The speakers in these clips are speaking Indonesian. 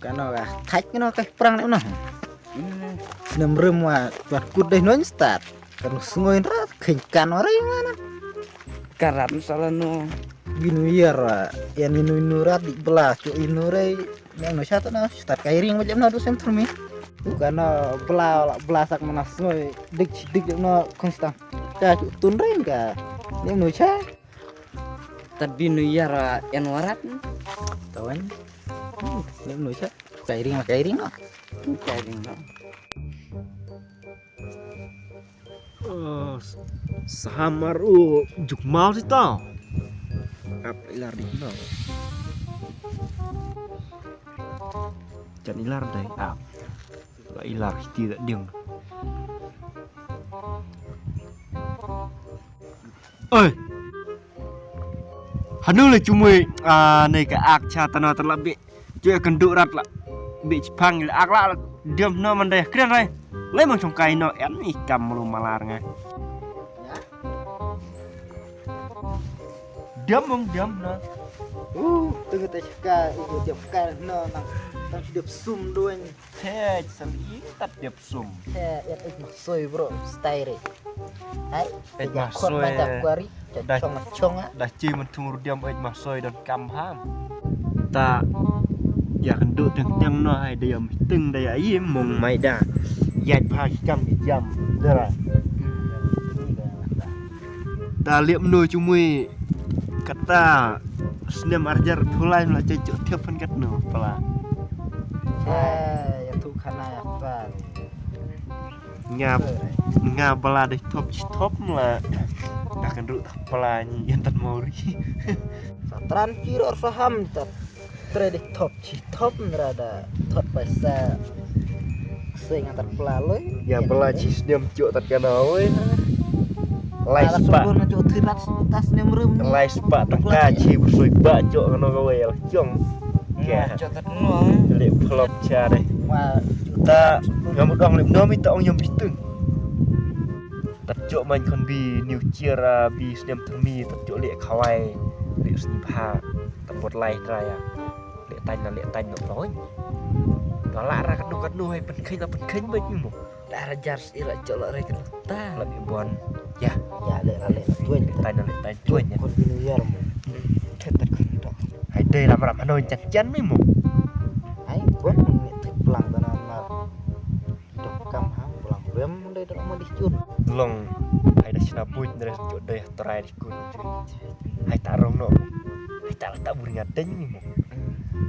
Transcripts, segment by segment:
Cái nó thách cái nó cái prang này nó nằm rơm mà và cút đây nó start kan ngồi ra khinh kan orang mana Karat salah no. binuir yang inurat di belah cu inurai yang no satu na start kairing macam na dosen termi karena belah sak mana ngoi dik no konstan ka cu tunrain ka yang no cha Tapi nu yara yang warat. tawan yang no cha kairing no Kairing no. Samar juk mau sih tau. Apa ilar di no? Jangan ilar deh. Ilar tidak dieng. Ơi, hắn là chúng mày này cái ác cha ta nó bị chuyện cần độ rặt là bị phăng là ác lạ là điềm nó mình đây kêu này lấy một trong cây nó én thì cầm luôn mà là ngay điềm không điềm nó tengah teka itu tiap kali no nang hidup sum doang thế sẵn ý tắt điệp sùm ya itu maksoi bro style hai Ếch ya maksoi. kon macam kuari Dah. chong á đã chi mình thung điềm ấy mà soi đòn cầm ham taอยากดูถึงเตียงน้อยเดียมตึงได้ไอ้มงไม่ได้อยากพาจำอีกจำได้ไรตาเลี้ยมnuôi chúng mui kata snem arjar thulai lah cecok tiap pen kat no pala yang tu kana apa nga pala deh top lah akan duduk pala ni yang tak mau ri satran kiro saham tat trade top nerada tot paisa sing antar pelaloi ya pala cis diam cok tak kana oi lai ala spa subur na cok tirat tas nemrum lai spa tak kaci bersoi bacok kana kowe jong Ya, cotat no. lek pelop cha deh ma ta ngamuk dong lek no mi ta ong yom biteng tak cok man kon bi new cheer bi snem termi tak cok lek khawai lek sni pha tak bot lai raya lek tanya no loi galak ra kadu hai pen khinh ba như một Darah jars ira colok rek ta. lebih bon ya ya le tuan tanya cuan ya kon binu yar mo Tetet kondok. hai đây làm hanoi chăn mấy một ai kon ni pelang tanam na dok kam ha pelang rem dai dok mo dicun long hai dah sina puit dari cok deh try di kun hai tarong no hai tak buringat deh ni mo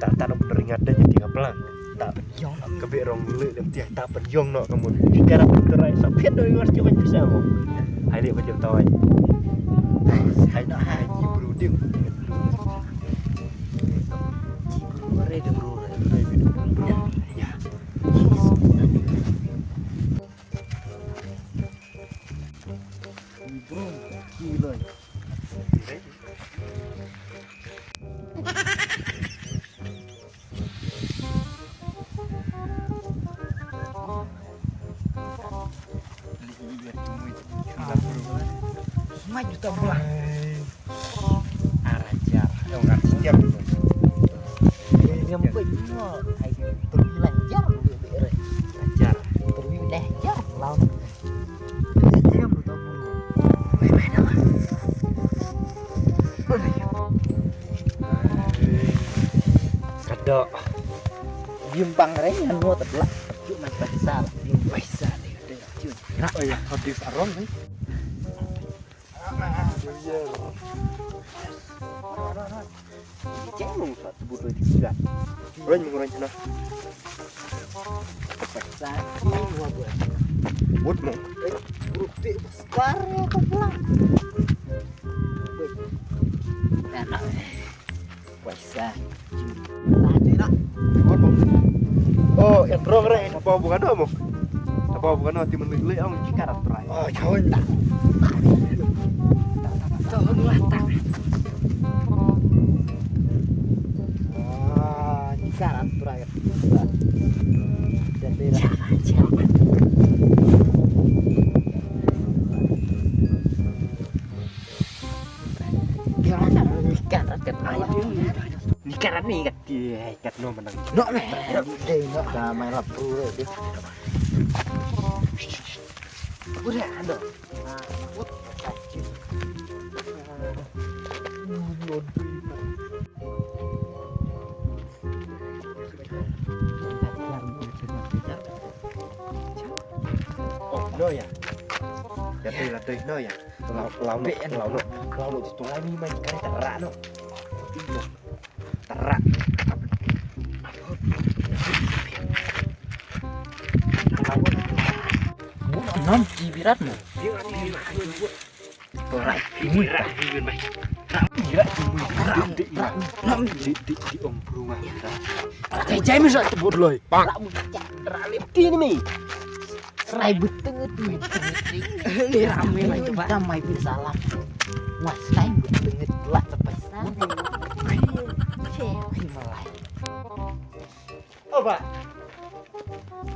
tak buringat deh jadi pelang tak Yong kebe rong leu dem tiak tak penyong no kamu cara terai sapiet doi mas cok bisa mo hai lek macam tawai hai nak haji bruding re de bro. ya bro gila Mai juta bulan. arajar yang nggak setiap yang penyo ai terus lancar bere arajar terus lancar lawan jam tu mo kadok gimpang re yang no terlak cuma bahasa bahasa deh cun oh ya habis arong nih ceng mong satu butuh tiga orang mengurang cina bahasa ini gua buat but mau bukti besar ya kau pulang enak bahasa tadi nak but mau oh yang rong re apa bukan mau apa bukan mau timun lele om cikarat terai oh jauh tak Tolong lah tak. Cikarat terakhir dan daerah gimana ikan rakyat air Ikan ni kat dia, kat no menang. Nok nih. Deh, nok dah main lapru deh. Udah ada. Oh, no ya. Là tươi no ya. Lau nó chỉ tua mi mai cái tara no. Tara. Non cibirat mo. Ora, mui ra mai. Mira, nam di om brunga. Cai mi sa Bột lồi. Ra liệp tin mi. Serai betenget nih. ni rame mai coba. Damai bisa salam. Wah, serai betenget lah sampai sana. Cewek malai.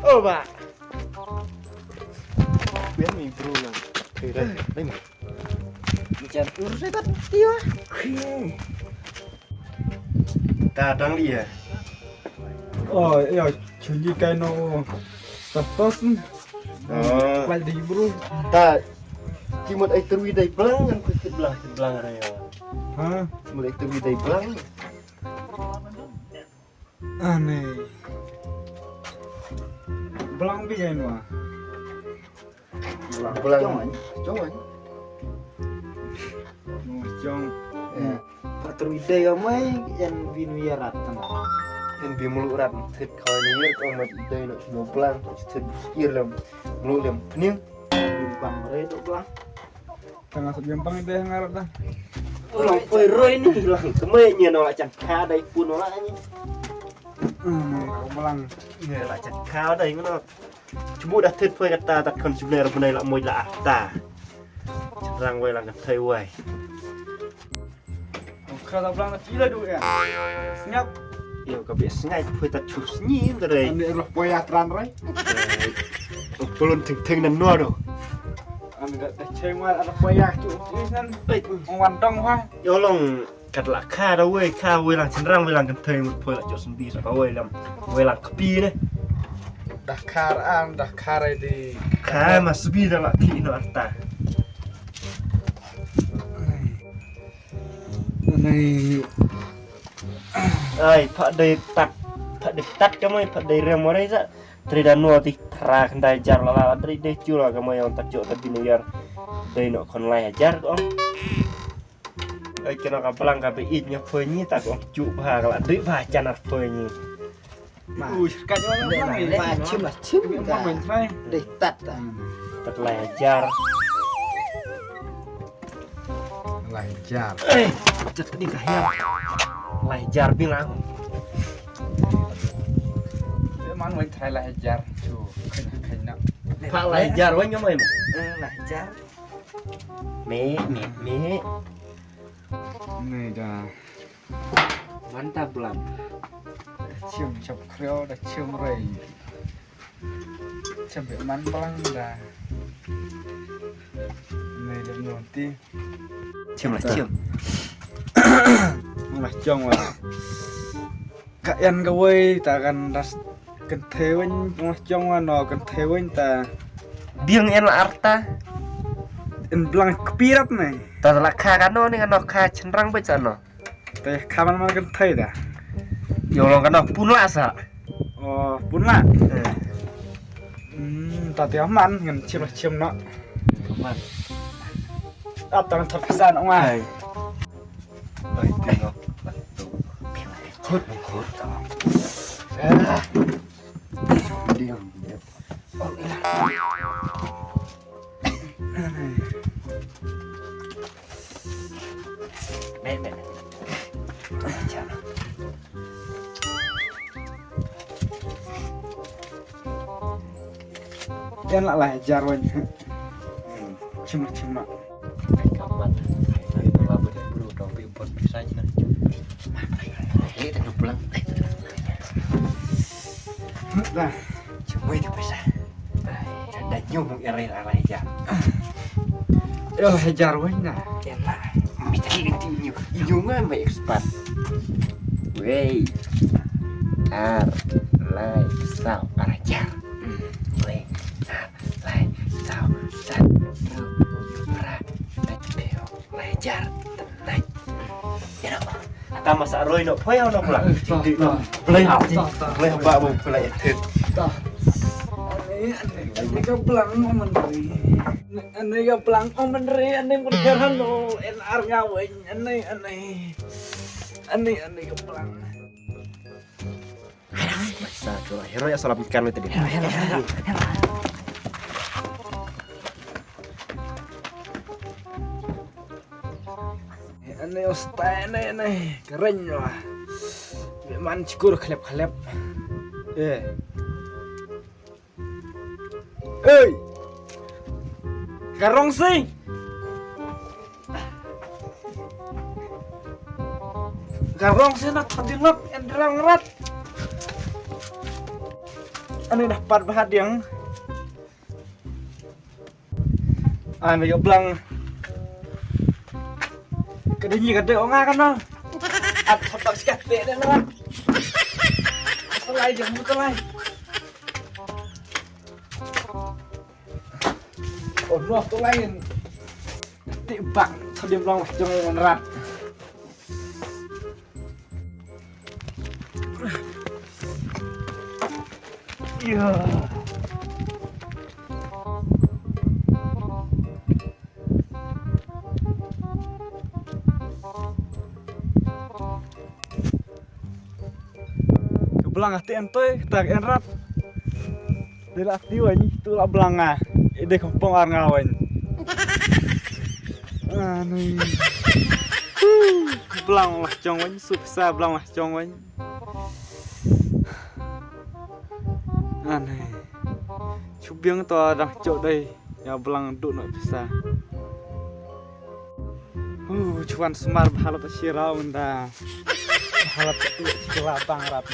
Oh, Pak. Biar mi brunga. Thế đây, đây mà. Jangan urus saya kan dia. Ta đang đi à? Ya, jadi kayak no status lại đi bro. Ta chỉ một ai từ đây belang kan ke belang rồi. Hah? Một ai từ đây belang. Aneh. Belang bi kayak no. Belang. Chong anh. Jong. Pak Terwida ya mai yang binu yarat tengah. En bi mulu rat thit khoi ni yer ko mat dai no no belang thit ir lam mulu lam pning Bang Redo bang. Tengah sebiampang itu yang ngarep dah. lang poi roi ni lang keme nya no la chan kha dai pun no la ni Belang. nya la chan kha dai ngono cuma dah thit poi kata tak kon sebenarnya benai la moi la ta rang wai lang thai wai Kalau belang kecil lah dulu ya. Senyap. yo ka bi sngai poi ta chu ni ndai Andi roh poyatran roi. belum ting nan no do Andi dak ceng mal ada poyak cu. Isan ngwantong wah. yo long kat la kha da wei kha wei lang chen rang wei lang kan thai một poi la chu sen bi sa wei lam wei lang kapi ne Dah karai di. kha ma sbi da la ki no atta Này ai pak de tat kamai pak de rem mare sa tri dan no ti tra kan dai jar la tri de chu la kamai on tak jo ta di yar de no kon lai jar ko ai kena ka pelang ka be it nya phoi ni tak on chu ba ka la de ba chan ar phoi ni ui kacau Dek banget. lah, cium lah, cium Mau main dah. try. Deh tat dah. tak lai jar Lancar. chat di ka ya lai jar bilang Emang main try lancar. Cu, kena. pak lai jar wa nyamai mo Lah jar. me Nih dah. Mantap belang. Cium chop kreo dah cium rei. Sampai man belang dah. Nih dah nanti. cium lah cium Mas jong lah. Kak yan gawai takkan ras kentewen mas jong lah no kentewen ta. biang en la arta En belang kepirap nih. ta la kha ka no ni ka no kha chen rang ba cha no Teh kaman man kentei dah. yo long ka no pun la sa Oh, pun lah. Tadi aman ngan cium no. man Atang thật pisan ông ai. ai tengok hot diam me Yan lại là jarwan. Cuma. kapan ai ba ba bro dong bi pot bisa na Ini tak pulang. Dah. cuma itu bisa ada nyung erai erai ja Yo jarwan dah. enak mitri itu nyung nyung mai expert Wey. Ar lai sao arajar. Wey. Ar lai sao san ru pra nai peo lai jar tenai. Ya no. Ta masak roi no phoi no pula. Dik no. Play ba bo play thit. Ini ka belang menteri. Ini ka belang menteri, ini berjalan lo NR ngawin, ini ka belang. Masa tu hero ya salah ikan lo tadi. Ini ustai ini keren lah. Memang cikur kelep. Ơi Karong sih nak padilap endrang rat. Ani dapat bahadiang. Ani gablang. Kadenya kade onga kan no. At hotak sikate den rat. Selai jam selai. Oh no, tu lain. Tibak, tadi belum jong rat. Iya. Kebelang hati ente, tak enrat. Dia aktif ini, tu lah belanga. Ide kampung arngawan. Anu. Belang lah jongwan, subsa belang lah jongwan. Anu. Cubiang tu dah cok deh. Ya belang duk nak bisa. Cuman semar bahalap sirau anda. Bahalap tu sirau bang rap.